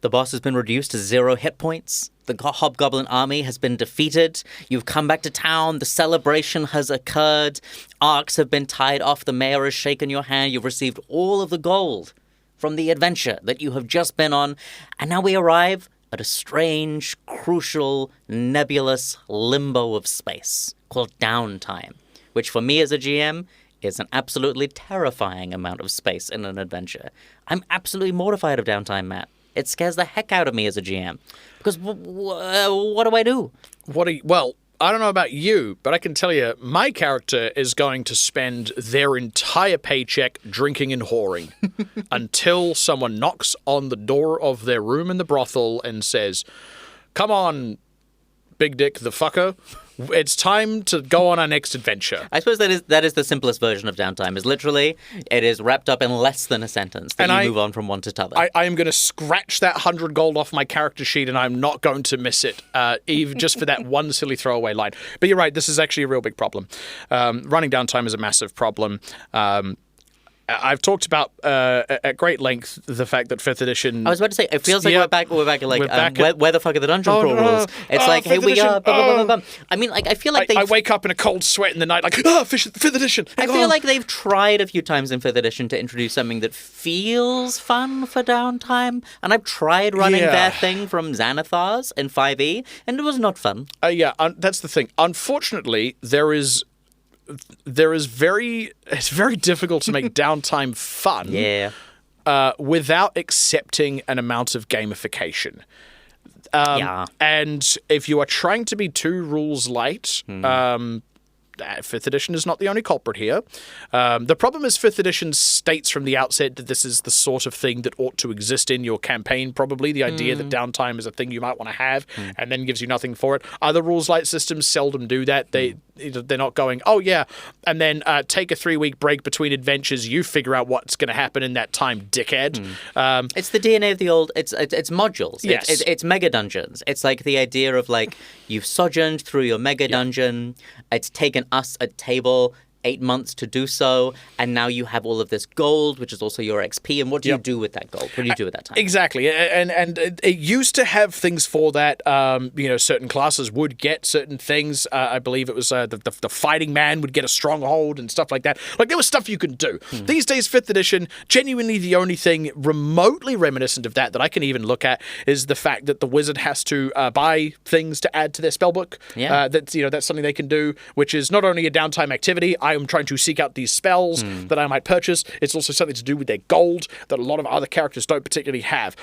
The boss has been reduced to 0 hit points. The Hobgoblin army has been defeated. You've come back to town. The celebration has occurred. Arcs have been tied off. The mayor has shaken your hand. You've received all of the gold from the adventure that you have just been on. And now we arrive at a strange, crucial, nebulous limbo of space called Downtime, which for me as a GM is an absolutely terrifying amount of space in an adventure. I'm absolutely mortified of Downtime, Matt. It scares the heck out of me as a GM. Because what do I do? Well, I don't know about you, but I can tell you, my character is going to spend their entire paycheck drinking and whoring until someone knocks on the door of their room in the brothel and says, "Come on, Big Dick the fucker. It's time to go on our next adventure." I suppose that is the simplest version of Downtime. Is literally it is wrapped up in less than a sentence that you move on from one to t'other. I am going to scratch that 100 gold off my character sheet, and I'm not going to miss it, even just for that one silly throwaway line. But you're right, this is actually a real big problem. Running Downtime is a massive problem. I've talked about at great length the fact that 5th edition... I was about to say, it feels like we're back at where the fuck are the dungeon crawl rules? It's like, hey, we are... I mean, like, I feel like I wake up in a cold sweat in the night, like, 5th edition! I feel like they've tried a few times in 5th edition to introduce something that feels fun for Downtime, and I've tried running their thing from Xanathar's in 5e, and it was not fun. That's the thing. Unfortunately, it's very difficult to make Downtime fun without accepting an amount of gamification. And if you are trying to be too rules light, 5th edition is not the only culprit here. The problem is 5th edition states from the outset that this is the sort of thing that ought to exist in your campaign, probably. The idea that downtime is a thing you might want to have and then gives you nothing for it. Other rules light systems seldom do that. They're not going, oh yeah, and then take a 3-week break between adventures. You figure out what's going to happen in that time, dickhead. It's the DNA of the old. It's modules. Yes. It's mega dungeons. It's like the idea of like you've sojourned through your mega dungeon. It's taken us a table 8 months to do so, and now you have all of this gold, which is also your XP. And what do you do with that gold? What do you do with that time? Exactly, and it used to have things for that. Certain classes would get certain things. I believe it was the fighting man would get a stronghold and stuff like that. Like there was stuff you could do. These days, 5th edition, genuinely the only thing remotely reminiscent of that I can even look at is the fact that the wizard has to buy things to add to their spellbook. That's something they can do, which is not only a downtime activity. I am trying to seek out these spells that I might purchase. It's also something to do with their gold that a lot of other characters don't particularly have.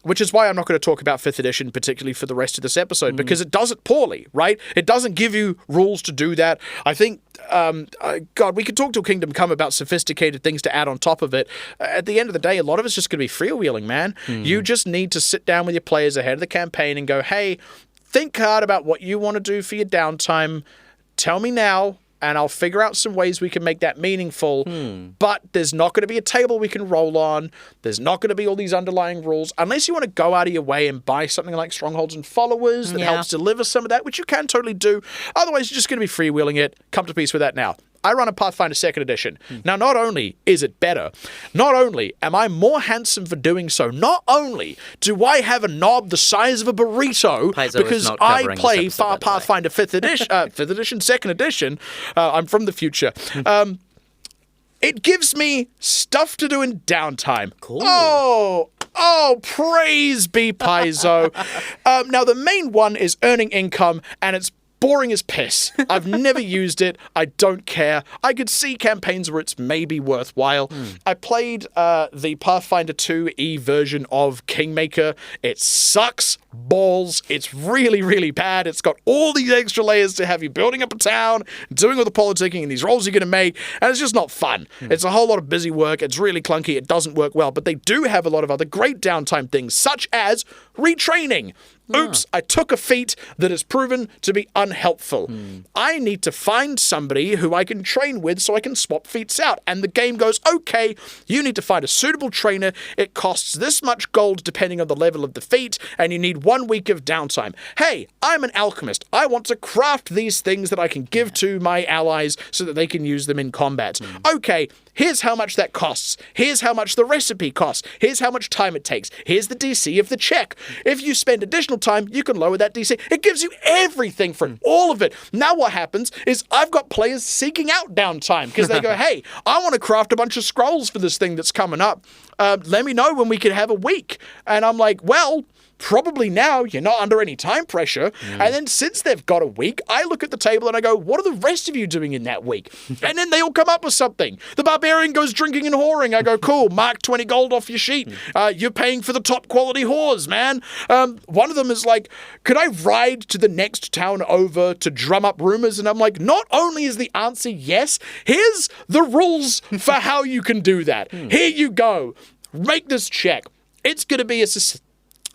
Which is why I'm not going to talk about 5th edition particularly for the rest of this episode, because it does it poorly, right? It doesn't give you rules to do that. I think, we could talk to Kingdom Come about sophisticated things to add on top of it. At the end of the day, a lot of it's just going to be freewheeling, man. You just need to sit down with your players ahead of the campaign and go, hey, think hard about what you want to do for your downtime. Tell me now, and I'll figure out some ways we can make that meaningful. But there's not going to be a table we can roll on. There's not going to be all these underlying rules, unless you want to go out of your way and buy something like Strongholds and Followers that helps deliver some of that, which you can totally do. Otherwise, you're just going to be freewheeling it. Come to peace with that now. I run a Pathfinder 2nd edition. Now, not only is it better, not only am I more handsome for doing so, not only do I have a knob the size of a burrito because I play Pathfinder 5th edition, 5th edition, 2nd edition. I'm from the future. It gives me stuff to do in downtime. Cool. Oh, praise be Paizo. Now, the main one is earning income, and it's boring as piss. I've never used it. I don't care. I could see campaigns where it's maybe worthwhile. I played the Pathfinder 2e version of Kingmaker. It sucks balls. It's really, really bad. It's got all these extra layers to have you building up a town, doing all the politicking and these rolls you're going to make, and it's just not fun. It's a whole lot of busy work. It's really clunky. It doesn't work well, but they do have a lot of other great downtime things, such as retraining. Oops, I took a feat that has proven to be unhelpful. I need to find somebody who I can train with so I can swap feats out. And the game goes, okay, you need to find a suitable trainer. It costs this much gold depending on the level of the feat, and you need 1 week of downtime. Hey, I'm an alchemist. I want to craft these things that I can give to my allies so that they can use them in combat. Okay, here's how much that costs. Here's how much the recipe costs. Here's how much time it takes. Here's the DC of the check. If you spend additional time, you can lower that DC. It gives you everything for all of it. Now what happens is I've got players seeking out downtime because they go, hey, I want to craft a bunch of scrolls for this thing that's coming up. Let me know when we can have a week. And I'm like, well, probably now. You're not under any time pressure. And then since they've got a week, I look at the table and I go, what are the rest of you doing in that week? And then they all come up with something. The barbarian goes drinking and whoring. I go, cool, mark 20 gold off your sheet. You're paying for the top quality whores, man. One of them is like, could I ride to the next town over to drum up rumors? And I'm like, not only is the answer yes, here's the rules for how you can do that. Here you go. Make this check. It's going to be a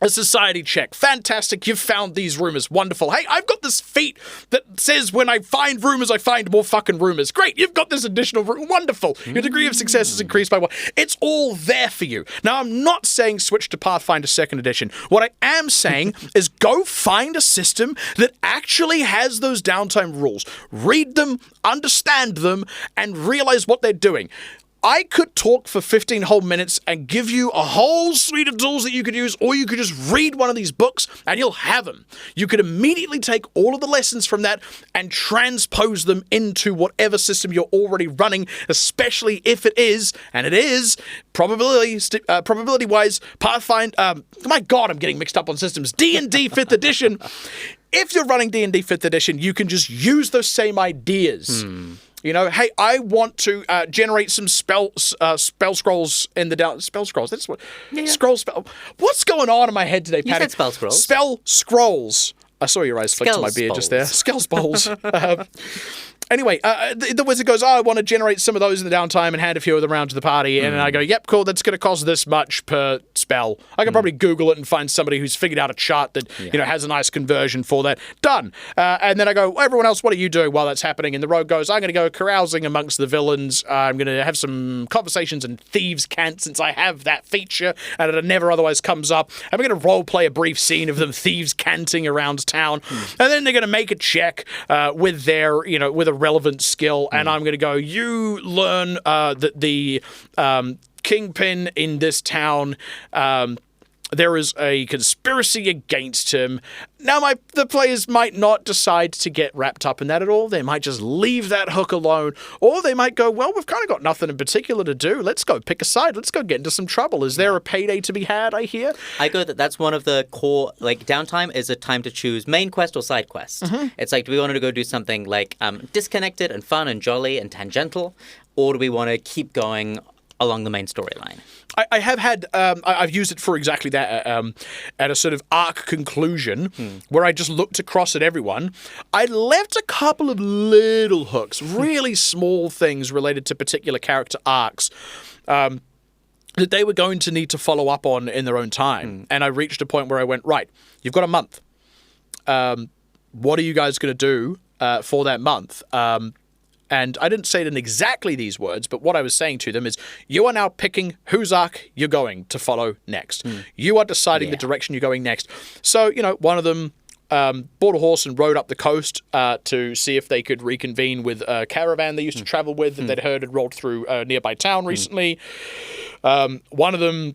society check. Fantastic. You've found these rumors. Wonderful. Hey, I've got this feat that says when I find rumors, I find more fucking rumors. Great. You've got this additional wonderful. Your degree of success is increased by 1. It's all there for you. Now, I'm not saying switch to Pathfinder 2nd Edition. What I am saying is go find a system that actually has those downtime rules. Read them, understand them, and realize what they're doing. I could talk for 15 whole minutes and give you a whole suite of tools that you could use, or you could just read one of these books and you'll have them. You could immediately take all of the lessons from that and transpose them into whatever system you're already running, especially if it is, and it is, probability-wise, Pathfinder, my God, I'm getting mixed up on systems, D&D 5th edition. If you're running D&D 5th edition, you can just use those same ideas. You know, hey, I want to generate some spell scrolls in the spell scrolls. That's what spell. What's going on in my head today, Patty? You said spell scrolls. Spell scrolls. I saw your eyes flick to my beard just there. Skells bowls. Anyway, the wizard goes, I want to generate some of those in the downtime and hand a few of them around to the party. And I go, yep, cool, that's going to cost this much per spell. I can probably Google it and find somebody who's figured out a chart that, has a nice conversion for that. Done. And then I go, well, everyone else, what are you doing while that's happening? And the rogue goes, I'm going to go carousing amongst the villains. I'm going to have some conversations in Thieves' Cant since I have that feature and it never otherwise comes up. And we're going to role play a brief scene of them thieves canting around town. And then they're going to make a check with their, with a relevant skill, and I'm going to go, you learn that the kingpin in this town, there is a conspiracy against him. Now, the players might not decide to get wrapped up in that at all. They might just leave that hook alone, or they might go, well, we've kind of got nothing in particular to do. Let's go pick a side. Let's go get into some trouble. Is there a payday to be had, I hear? I go that that's one of the core, downtime is a time to choose main quest or side quest. It's like, do we want to go do something disconnected and fun and jolly and tangential, or do we want to keep going along the main storyline? I have had, I've used it for exactly that, at a sort of arc conclusion, where I just looked across at everyone. I left a couple of little hooks, really small things related to particular character arcs, that they were going to need to follow up on in their own time. And I reached a point where I went, right, you've got a month. What are you guys going to do for that month? And I didn't say it in exactly these words, but what I was saying to them is, you are now picking whose arc you're going to follow next. You are deciding the direction you're going next. So, one of them bought a horse and rode up the coast to see if they could reconvene with a caravan they used to travel with that they'd heard had rolled through a nearby town recently. One of them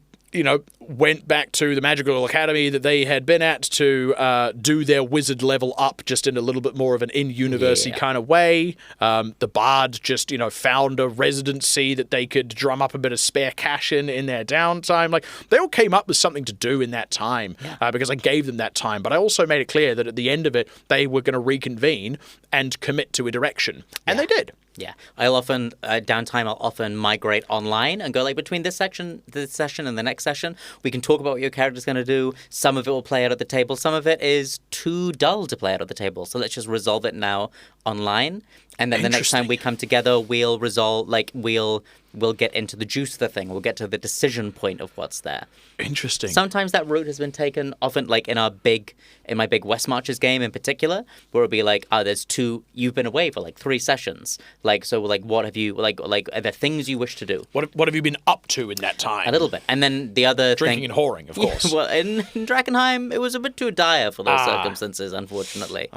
went back to the magical academy that they had been at to do their wizard level up just in a little bit more of an in-university kind of way. The bard just, found a residency that they could drum up a bit of spare cash in their downtime. They all came up with something to do in that time because I gave them that time. But I also made it clear that at the end of it, they were going to reconvene and commit to a direction. And they did. Yeah, I'll often, downtime, I'll often migrate online and go between this session and the next session, we can talk about what your character's going to do. Some of it will play out at the table. Some of it is too dull to play out at the table. So let's just resolve it now online. And then the next time we come together, we'll resolve, we'll we'll get into the juice of the thing. We'll get to the decision point of what's there. Interesting. Sometimes that route has been taken, often like in my big West Marches game in particular, where it'll be like, you've been away for like 3 sessions. Like, so like, what have you, like, are there things you wish to do? What have you been up to in that time? A little bit. And then the other Drinking and whoring, of course. Well, in Drakenheim, it was a bit too dire for those circumstances, unfortunately.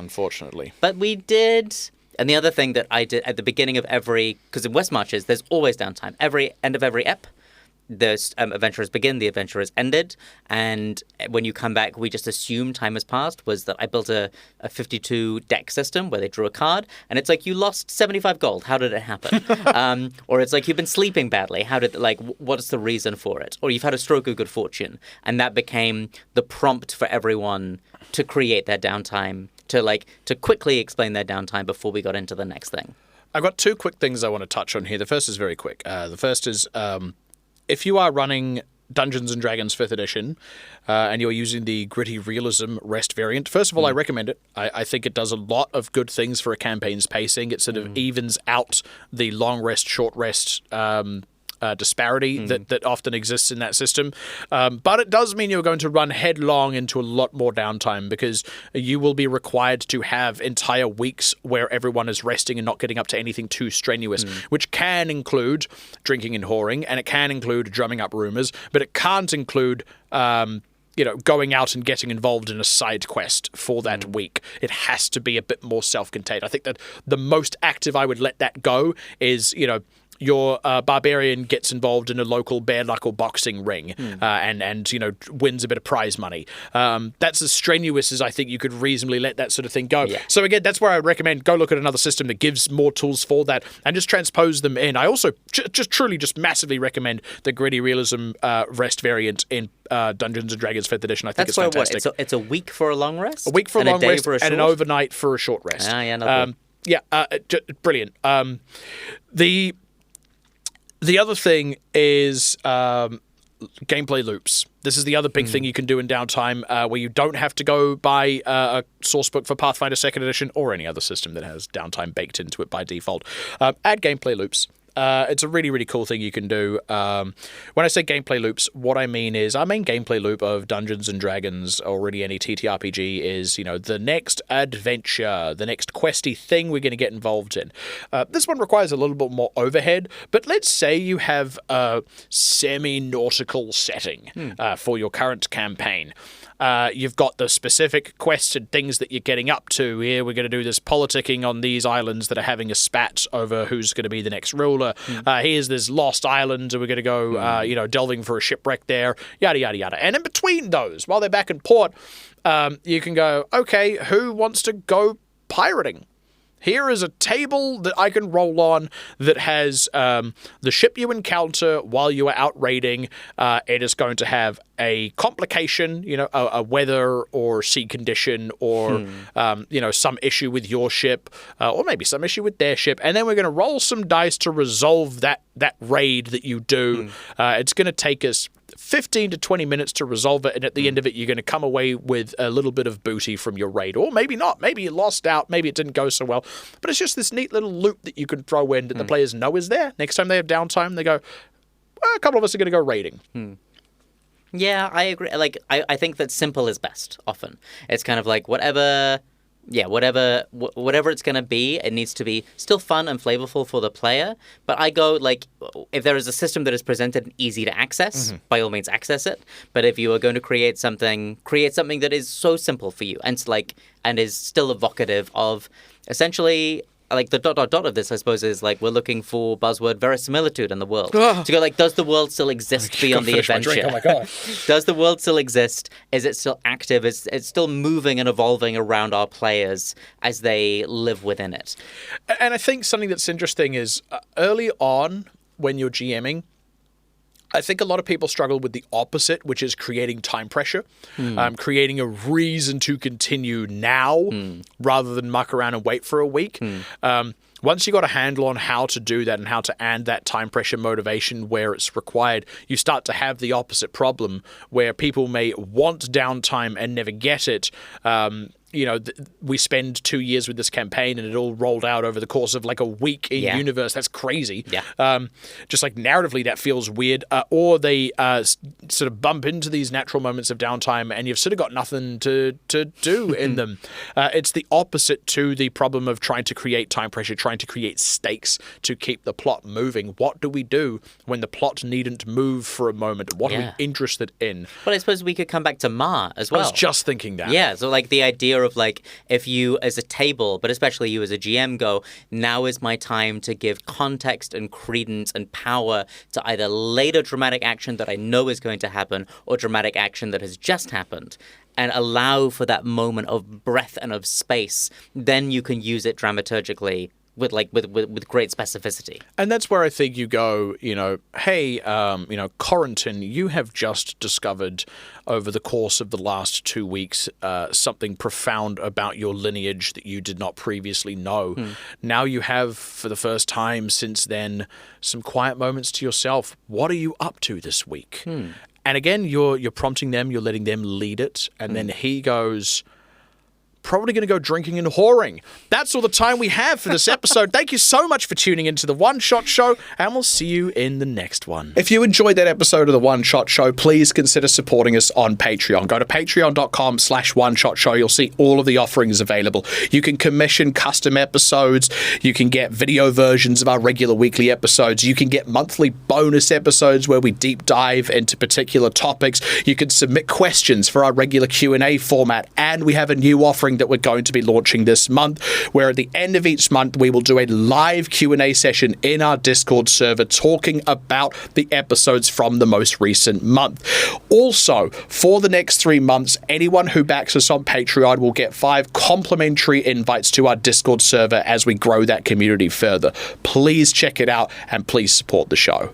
But we did... And the other thing that I did at the beginning of because in West Marches, there's always downtime. End of every ep, the adventurers begin, the adventurers ended. And when you come back, we just assume time has passed. Was that I built a 52 deck system where they drew a card. And it's like, you lost 75 gold. How did it happen? Or it's like, you've been sleeping badly. What's the reason for it? Or you've had a stroke of good fortune. And that became the prompt for everyone to create their downtime, to quickly explain their downtime before we got into the next thing. I've got 2 quick things I want to touch on here. The first is very quick. The first is if you are running Dungeons & Dragons 5th edition and you're using the gritty realism rest variant, first of all, I recommend it. I think it does a lot of good things for a campaign's pacing. It sort of evens out the long rest, short rest disparity that often exists in that system. But it does mean you're going to run headlong into a lot more downtime because you will be required to have entire weeks where everyone is resting and not getting up to anything too strenuous, which can include drinking and whoring, and it can include drumming up rumors, but it can't include going out and getting involved in a side quest for that week. It has to be a bit more self-contained. I think that the most active I would let that go is, your barbarian gets involved in a local bare knuckle boxing ring and wins a bit of prize money. That's as strenuous as I think you could reasonably let that sort of thing go. Yeah. So again, that's where I would recommend go look at another system that gives more tools for that and just transpose them in. I also just massively recommend the gritty realism rest variant in Dungeons & Dragons 5th edition. I think it's fantastic. It's a week for a long rest? A week for a long rest and an overnight for a short rest. Brilliant. The other thing is gameplay loops. This is the other big thing you can do in downtime where you don't have to go buy a sourcebook for Pathfinder 2nd edition or any other system that has downtime baked into it by default. Add gameplay loops. It's a really, really cool thing you can do. When I say gameplay loops, what I mean is our main gameplay loop of Dungeons & Dragons, already any TTRPG, is, the next adventure, the next questy thing we're going to get involved in. This one requires a little bit more overhead, but let's say you have a semi-nautical setting for your current campaign. You've got the specific quests and things that you're getting up to. Here we're going to do this politicking on these islands that are having a spat over who's going to be the next ruler. Here's this lost island, and we're going to go, delving for a shipwreck there, yada, yada, yada. And in between those, while they're back in port, you can go, okay, who wants to go pirating? Here is a table that I can roll on that has the ship you encounter while you are out raiding. It is going to have a complication, a weather or sea condition or, some issue with your ship or maybe some issue with their ship. And then we're going to roll some dice to resolve that raid that you do. It's going to take us 15 to 20 minutes to resolve it, and at the end of it, you're going to come away with a little bit of booty from your raid. Or maybe not. Maybe you lost out. Maybe it didn't go so well. But it's just this neat little loop that you can throw in that the players know is there. Next time they have downtime, they go, a couple of us are going to go raiding. Yeah, I agree. I think that simple is best, often. It's kind of like whatever it's going to be, it needs to be still fun and flavorful for the player. But I go, if there is a system that is presented and easy to access, by all means access it. But if you are going to create something that is so simple for you and is still evocative of essentially... the ... of this, I suppose, is we're looking for buzzword verisimilitude in the world. To go does the world still exist beyond the adventure? Oh my God. Does the world still exist? Is it still active? Is it still moving and evolving around our players as they live within it? And I think something that's interesting is early on when you're GMing, I think a lot of people struggle with the opposite, which is creating time pressure, creating a reason to continue now rather than muck around and wait for a week. Once you got a handle on how to do that and how to add that time pressure motivation where it's required, you start to have the opposite problem where people may want downtime and never get it. we spend 2 years with this campaign and it all rolled out over the course of like a week in universe. That's crazy. Yeah. Just like narratively, that feels weird. Or they sort of bump into these natural moments of downtime and you've sort of got nothing to do in them. It's the opposite to the problem of trying to create time pressure, trying to create stakes to keep the plot moving. What do we do when the plot needn't move for a moment? What are we interested in? Well, I suppose we could come back to Ma as well. I was just thinking that. Yeah, so like the idea of like if you as a table, but especially you as a GM go, now is my time to give context and credence and power to either later dramatic action that I know is going to happen or dramatic action that has just happened, and allow for that moment of breath and of space, then you can use it dramaturgically with great specificity. And that's where I think you go, hey, Corentin, you have just discovered over the course of the last 2 weeks something profound about your lineage that you did not previously know. Now you have, for the first time since then, some quiet moments to yourself. What are you up to this week? And again, you're prompting them, you're letting them lead it, and then he goes, probably going to go drinking and whoring. That's all the time we have for this episode. Thank you so much for tuning into the One Shot Show, and we'll see you in the next one. If you enjoyed that episode of the One Shot Show, please consider supporting us on Patreon. Go to patreon.com/oneshot-show. You'll see all of the offerings available. You can commission custom episodes. You can get video versions of our regular weekly episodes. You can get monthly bonus episodes where we deep dive into particular topics. You can submit questions for our regular Q&A format, and we have a new offering that we're going to be launching this month, where at the end of each month we will do a live Q&A session in our Discord server talking about the episodes from the most recent month. Also, for the next 3 months, anyone who backs us on Patreon will get 5 complimentary invites to our Discord server as we grow that community further. Please check it out and please support the show.